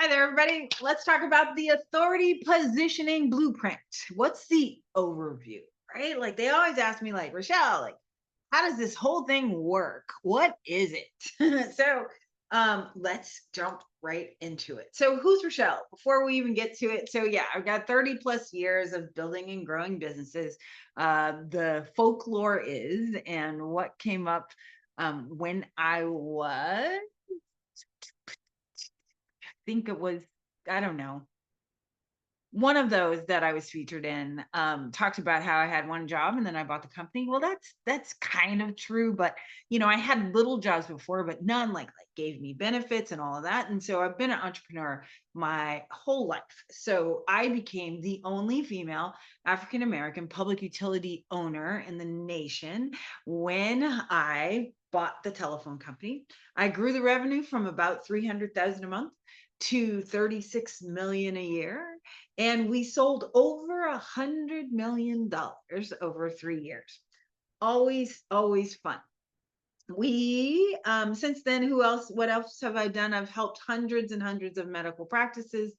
Hi there, everybody. Let's talk about the authority positioning blueprint. What's the overview, right? Like they always ask me, like, Rochelle, like, how does this whole thing work? What is it? Let's jump right into it. So, who's Rochelle? Before we even get to it, so yeah, I've got 30 plus years of building and growing businesses. The folklore is, and what came up when I was think it was, I don't know, one of those that I was featured in, talked about how I had one job and then I bought the company. Well, that's kind of true, but I had little jobs before, but none like gave me benefits and all of that. And so I've been an entrepreneur my whole life. So I became the only female African American public utility owner in the nation when I bought the telephone company. I grew the revenue from about 300,000 a month to 36 million a year, and we sold over $100 million over 3 years. Always fun. We Since then, what else have I done? I've helped hundreds and hundreds of medical practices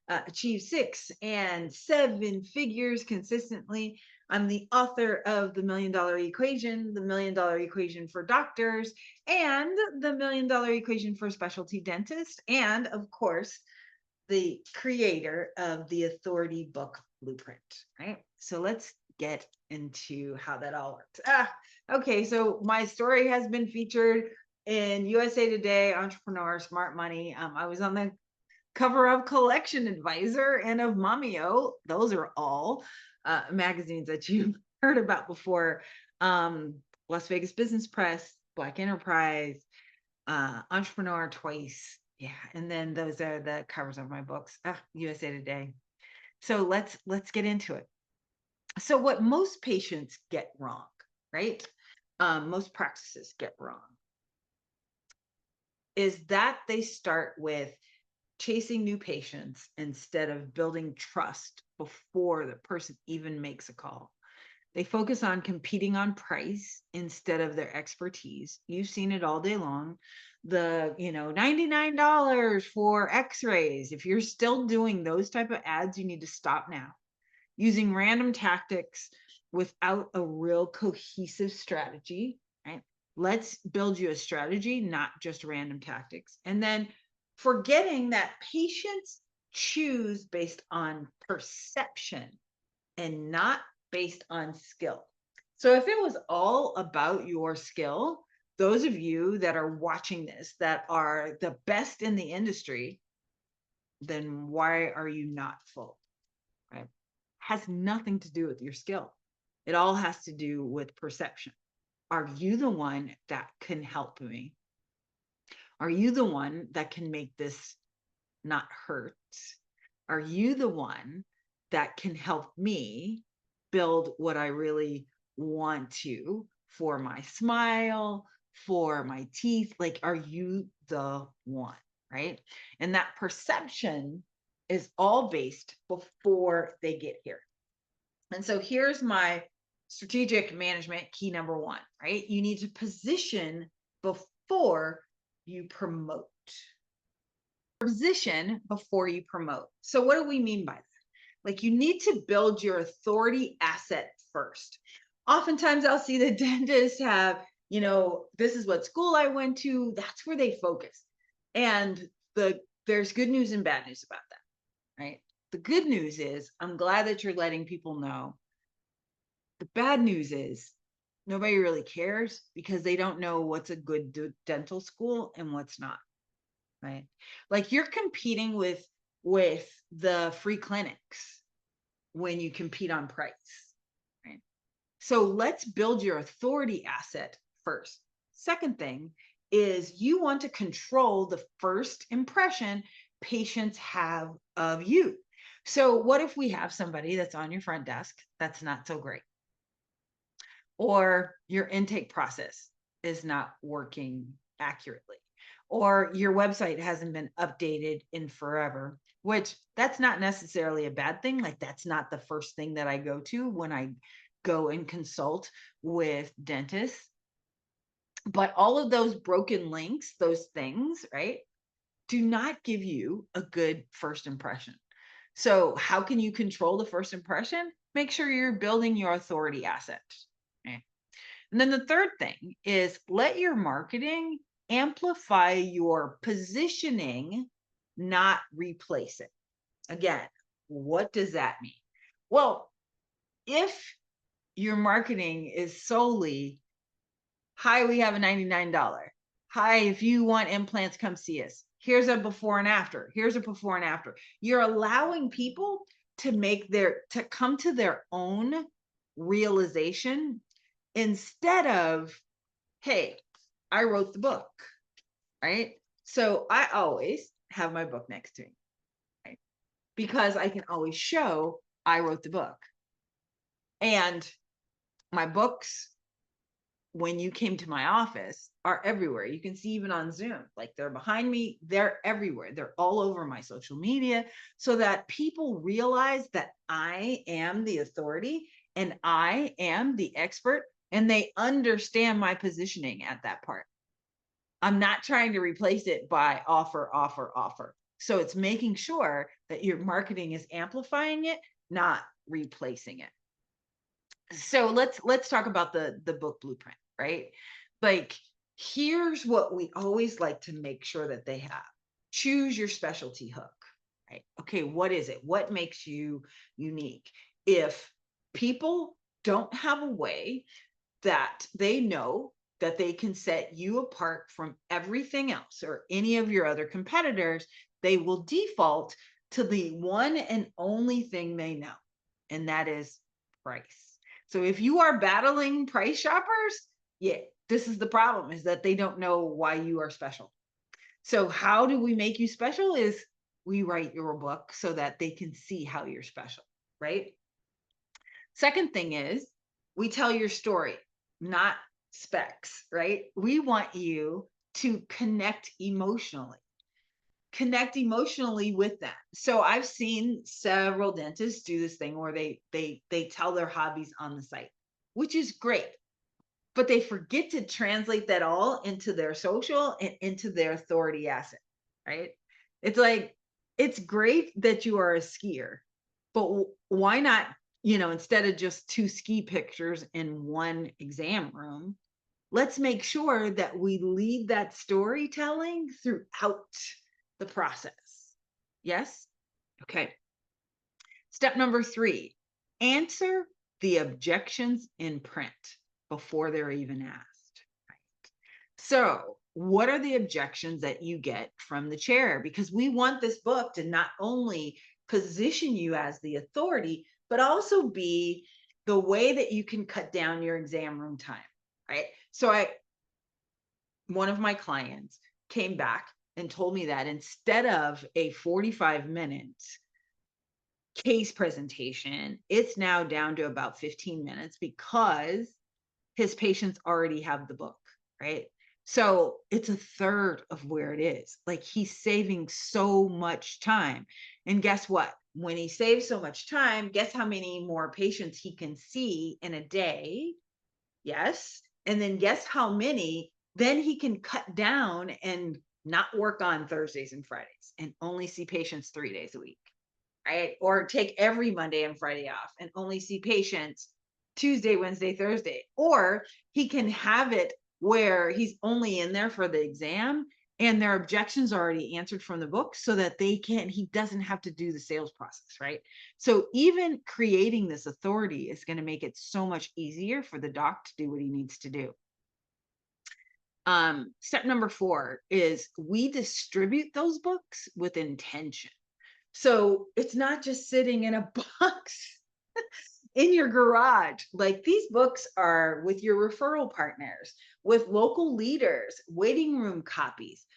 achieve 6 and 7 figures consistently. I'm the author of The $1 Million Equation, The $1 Million Equation for Doctors, and The $1 Million Equation for Specialty Dentists, and of course, the creator of the Authority Book Blueprint, right? So let's get into how that all works. Okay, so my story has been featured in USA Today, Entrepreneur, Smart Money. I was on the cover of Collection Advisor and of Mamio. Those are all magazines that you've heard about before. Las Vegas Business Press, Black Enterprise, Entrepreneur twice. Yeah, and then those are the covers of my books. USA Today. So let's get into it. So what most patients get wrong, right? Most practices get wrong is that they start with chasing new patients instead of building trust before the person even makes a call. They focus on competing on price instead of their expertise. You've seen it all day long. The, $99 for x-rays. If you're still doing those type of ads, you need to stop now. Using random tactics without a real cohesive strategy, right? Let's build you a strategy, not just random tactics. And then forgetting that patients choose based on perception and not based on skill. So if it was all about your skill, those of you that are watching this that are the best in the industry, then why are you not full? Right? Has nothing to do with your skill. It all has to do with perception. Are you the one that can help me? Are you the one that can make this not hurt? Are you the one that can help me build what I really want to for my smile, for my teeth? Like, are you the one? Right. And that perception is all based before they get here. And so here's my strategic management key number one, right? You need to position before you promote. Position before you promote. So what do we mean by that? Like you need to build your authority asset first. Oftentimes I'll see the dentists have, this is what school I went to. That's where they focus. And there's good news and bad news about that, right? The good news is I'm glad that you're letting people know. The bad news is nobody really cares because they don't know what's a good dental school and what's not, right? Like you're competing with the free clinics when you compete on price, right? So let's build your authority asset first. Second thing is you want to control the first impression patients have of you. So what if we have somebody that's on your front desk that's not so great? Or your intake process is not working accurately, or your website hasn't been updated in forever, which that's not necessarily a bad thing. Like that's not the first thing that I go to when I go and consult with dentists. But all of those broken links, those things, right? do not give you a good first impression. So how can you control the first impression? Make sure you're building your authority asset. Okay. And then the third thing is let your marketing amplify your positioning, not replace it. Again, what does that mean? Well, if your marketing is solely, hi, we have a $99. Hi, if you want implants, come see us. Here's a before and after. Here's a before and after. You're allowing people to come to their own realization instead of, hey, I wrote the book, right? So I always have my book next to me, right? Because I can always show I wrote the book. And my books, when you came to my office, are everywhere. You can see even on Zoom, like they're behind me, they're everywhere. They're all over my social media so that people realize that I am the authority and I am the expert, and they understand my positioning at that part. I'm not trying to replace it by offer, offer, offer. So it's making sure that your marketing is amplifying it, not replacing it. So let's talk about the book blueprint, right? Like, here's what we always like to make sure that they have. Choose your specialty hook, right? Okay, what is it? What makes you unique? If people don't have a way that they know that they can set you apart from everything else or any of your other competitors, they will default to the one and only thing they know, and that is price. So if you are battling price shoppers, yeah, this is the problem, is that they don't know why you are special. So how do we make you special? Is we write your book so that they can see how you're special, right? Second thing is we tell your story, not specs, right? We want you to connect emotionally. Connect emotionally with them. So I've seen several dentists do this thing where they tell their hobbies on the site, which is great, but they forget to translate that all into their social and into their authority asset, right? It's like, it's great that you are a skier, but why not, instead of just two ski pictures in one exam room, let's make sure that we lead that storytelling throughout the process. Yes? Okay. Step number 3, answer the objections in print before they're even asked. Right? So, what are the objections that you get from the chair? Because we want this book to not only position you as the authority, but also be the way that you can cut down your exam room time, right? So one of my clients came back and told me that instead of a 45-minute case presentation, it's now down to about 15 minutes because his patients already have the book, right? So it's a third of where it is. Like, he's saving so much time. And guess what? When he saves so much time, guess how many more patients he can see in a day? Yes. And then guess how many then he can cut down and not work on Thursdays and Fridays and only see patients 3 days a week, right? Or take every Monday and Friday off and only see patients Tuesday, Wednesday, Thursday. Or he can have it where he's only in there for the exam and their objections are already answered from the book so that he doesn't have to do the sales process, right? So even creating this authority is going to make it so much easier for the doc to do what he needs to do. Step number 4 is we distribute those books with intention. So it's not just sitting in a box in your garage. Like, these books are with your referral partners, with local leaders, waiting room copies.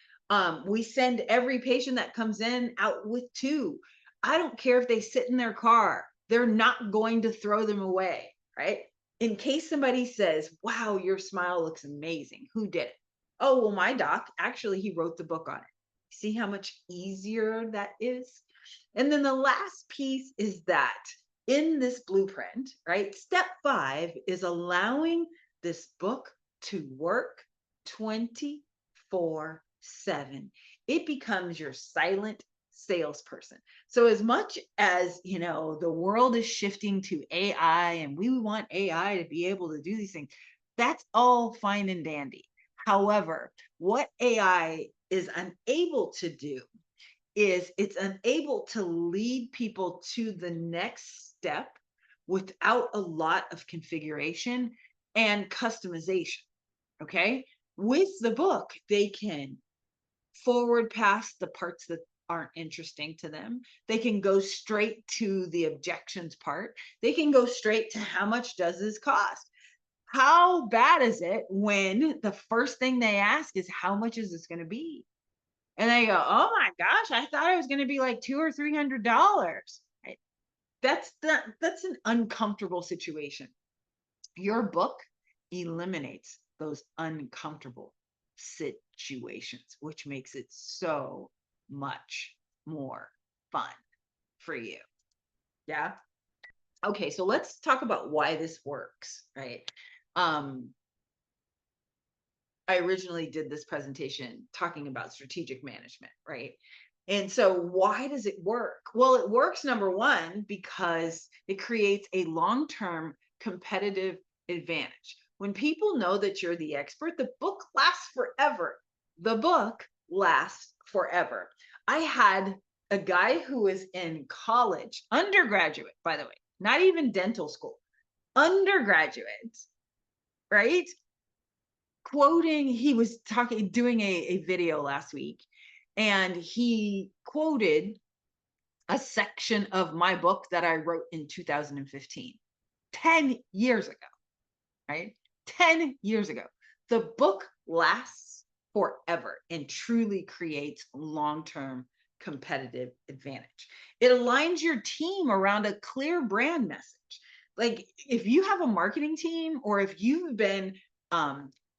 We send every patient that comes in out with 2. I don't care if they sit in their car, they're not going to throw them away, right? In case somebody says, wow, your smile looks amazing. Who did it? Oh, well, my doc, actually, he wrote the book on it. See how much easier that is? And then the last piece is that in this blueprint, right? Step 5 is allowing this book to work 24/7. it becomes your silent salesperson. So as much as, the world is shifting to AI and we want AI to be able to do these things, that's all fine and dandy. However, what AI is unable to do is it's unable to lead people to the next step without a lot of configuration and customization. Okay. With the book, they can forward past the parts that aren't interesting to them. They can go straight to the objections part. They can go straight to how much does this cost? How bad is it when the first thing they ask is how much is this going to be? And they go, "Oh my gosh, I thought it was going to be like $200 or $300." Right? That's an uncomfortable situation. Your book eliminates those uncomfortable situations, which makes it so much more fun for you. Yeah. Okay, so let's talk about why this works, right? Um, I originally did this presentation talking about strategic management, right? And so, why does it work? Well, it works, number one, because it creates a long term competitive advantage. When people know that you're the expert, the book lasts forever. The book lasts forever. I had a guy who was in college, undergraduate, by the way, not even dental school, undergraduate, right? Quoting, he was talking, doing a video last week, and he quoted a section of my book that I wrote in 2015, 10 years ago, right? 10 years ago. The book lasts forever and truly creates long-term competitive advantage. It aligns your team around a clear brand message. Like if you have a marketing team, or if you've been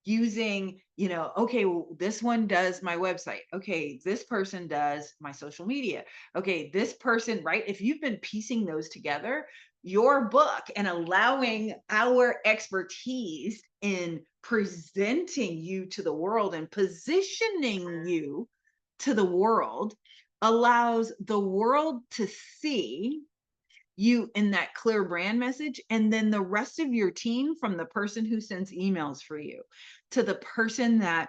using, okay, well, this one does my website. Okay, this person does my social media. Okay, this person, right? If you've been piecing those together, your book and allowing our expertise in presenting you to the world and positioning you to the world allows the world to see you in that clear brand message. And then the rest of your team, from the person who sends emails for you to the person that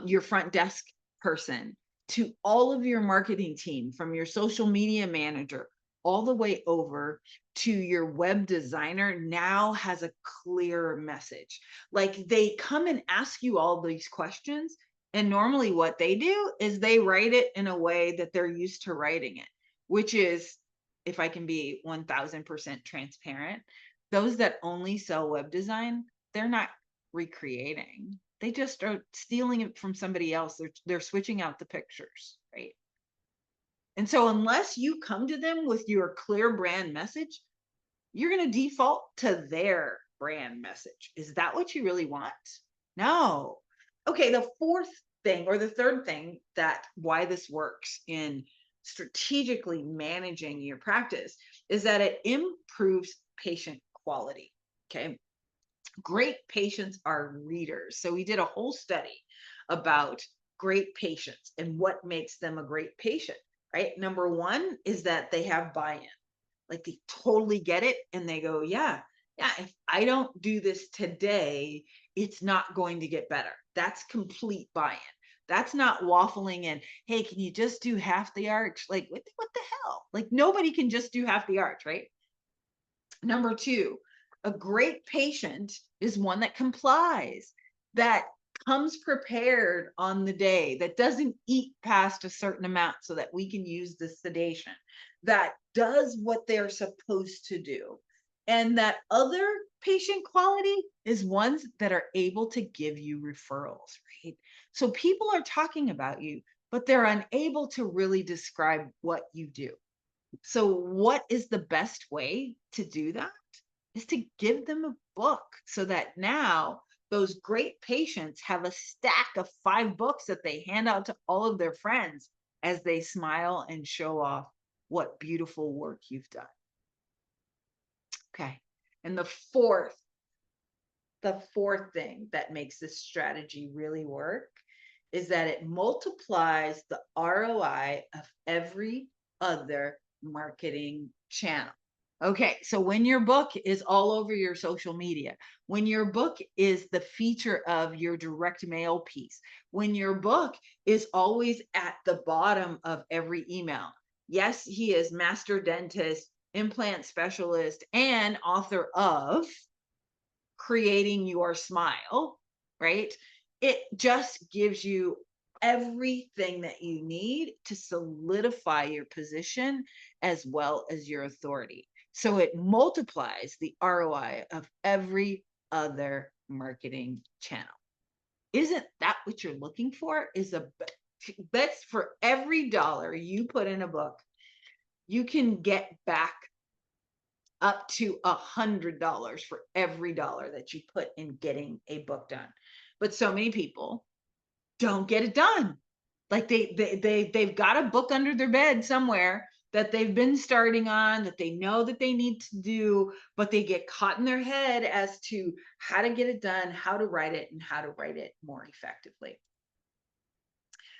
your front desk person, to all of your marketing team, from your social media manager all the way over to your web designer, now has a clear message. Like they come and ask you all these questions. And normally what they do is they write it in a way that they're used to writing it, which is, if I can be 1000% transparent, those that only sell web design, they're not recreating. They just are stealing it from somebody else. They're switching out the pictures, right? And so unless you come to them with your clear brand message, you're going to default to their brand message. Is that what you really want? No. Okay, the fourth thing, or the third thing, that why this works in strategically managing your practice is that it improves patient quality. Okay. Great patients are readers. So we did a whole study about great patients and what makes them a great patient, right? Number one is that they have buy-in. Like they totally get it and they go, yeah, yeah, if I don't do this today, it's not going to get better. That's complete buy-in. That's not waffling and, hey, can you just do half the arch? Like, what the hell? Like, nobody can just do half the arch, right? Number two, a great patient is one that complies, that comes prepared on the day, that doesn't eat past a certain amount so that we can use the sedation, that does what they're supposed to do. And that other patient quality is ones that are able to give you referrals, right? So people are talking about you, but they're unable to really describe what you do. So, what is the best way to do that? Is to give them a book so that now those great patients have a stack of 5 books that they hand out to all of their friends as they smile and show off what beautiful work you've done. Okay. And the fourth thing that makes this strategy really work is that it multiplies the ROI of every other marketing channel. Okay, so when your book is all over your social media, when your book is the feature of your direct mail piece, when your book is always at the bottom of every email. Yes, he is master dentist, implant specialist, and author of Creating Your Smile, right? It just gives you everything that you need to solidify your position as well as your authority. So it multiplies the ROI of every other marketing channel. Isn't that what you're looking for? That's for every dollar you put in a book, you can get back up to $100 for every dollar that you put in getting a book done. But so many people don't get it done. Like they've got a book under their bed somewhere that they've been starting on, that they know that they need to do, but they get caught in their head as to how to get it done, how to write it, and how to write it more effectively.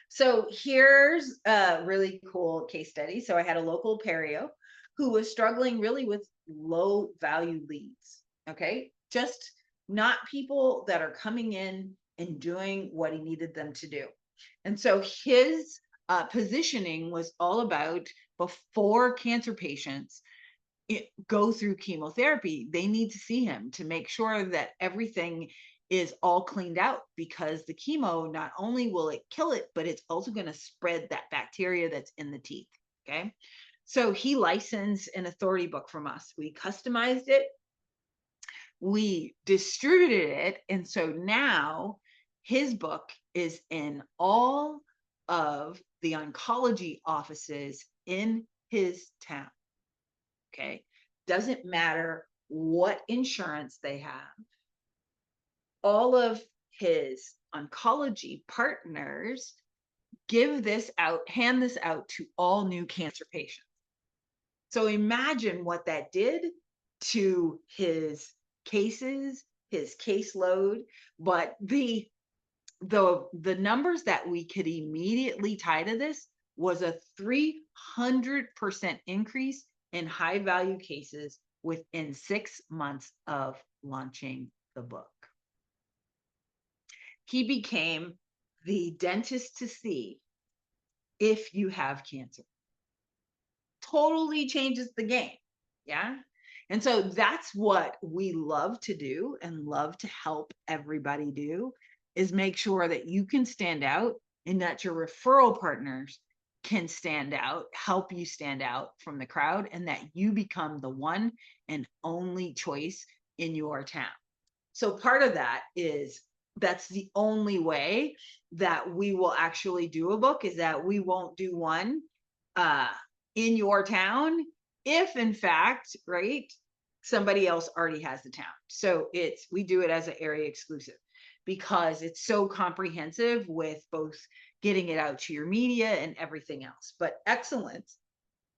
So here's a really cool case study. So I had a local perio who was struggling really with low value leads. Okay. Just not people that are coming in and doing what he needed them to do. And so his positioning was all about before cancer patients go through chemotherapy, they need to see him to make sure that everything is all cleaned out, because the chemo, not only will it kill it, but it's also going to spread that bacteria that's in the teeth. Okay. So he licensed an authority book from us. We customized it, we distributed it. And so now his book is in all of the oncology offices in his town. Okay. Doesn't matter what insurance they have. All of his oncology partners give this out, hand this out to all new cancer patients. So imagine what that did to his cases, his caseload, but the numbers that we could immediately tie to this was a 300% increase in high value cases within 6 months of launching the book. He became the dentist to see if you have cancer. Totally changes the game. Yeah. And so that's what we love to do and love to help everybody do, is make sure that you can stand out and that your referral partners can stand out, help you stand out from the crowd, and that you become the one and only choice in your town. So part of that is, that's the only way that we will actually do a book, is that we won't do one in your town if in fact, right, somebody else already has the town. So we do it as an area exclusive because it's so comprehensive with both getting it out to your media and everything else. But excellence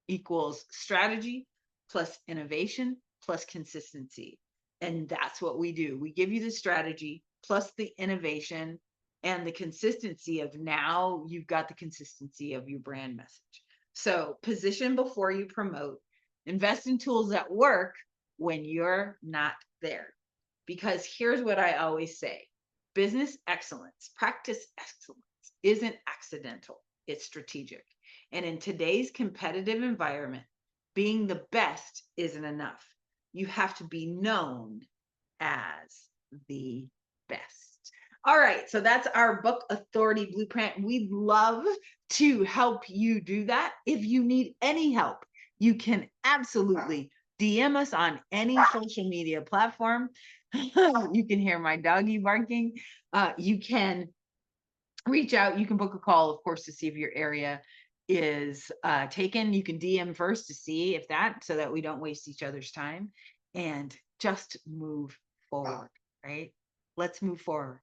equals strategy plus innovation plus consistency. And that's what we do. We give you the strategy plus the innovation and the consistency of, now you've got the consistency of your brand message. So position before you promote, invest in tools that work when you're not there. Because here's what I always say: business excellence, practice excellence isn't accidental, it's strategic. And in today's competitive environment, being the best isn't enough. You have to be known as the best. All right, so that's our book authority blueprint. We'd love to help you do that. If you need any help, you can absolutely DM us on any social media platform. You can hear my doggy barking. You can reach out. You can book a call, of course, to see if your area is taken. You can DM first to see if that, so that we don't waste each other's time, and just move forward, right? Let's move forward.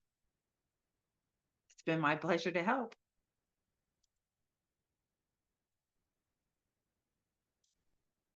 It's been my pleasure to help.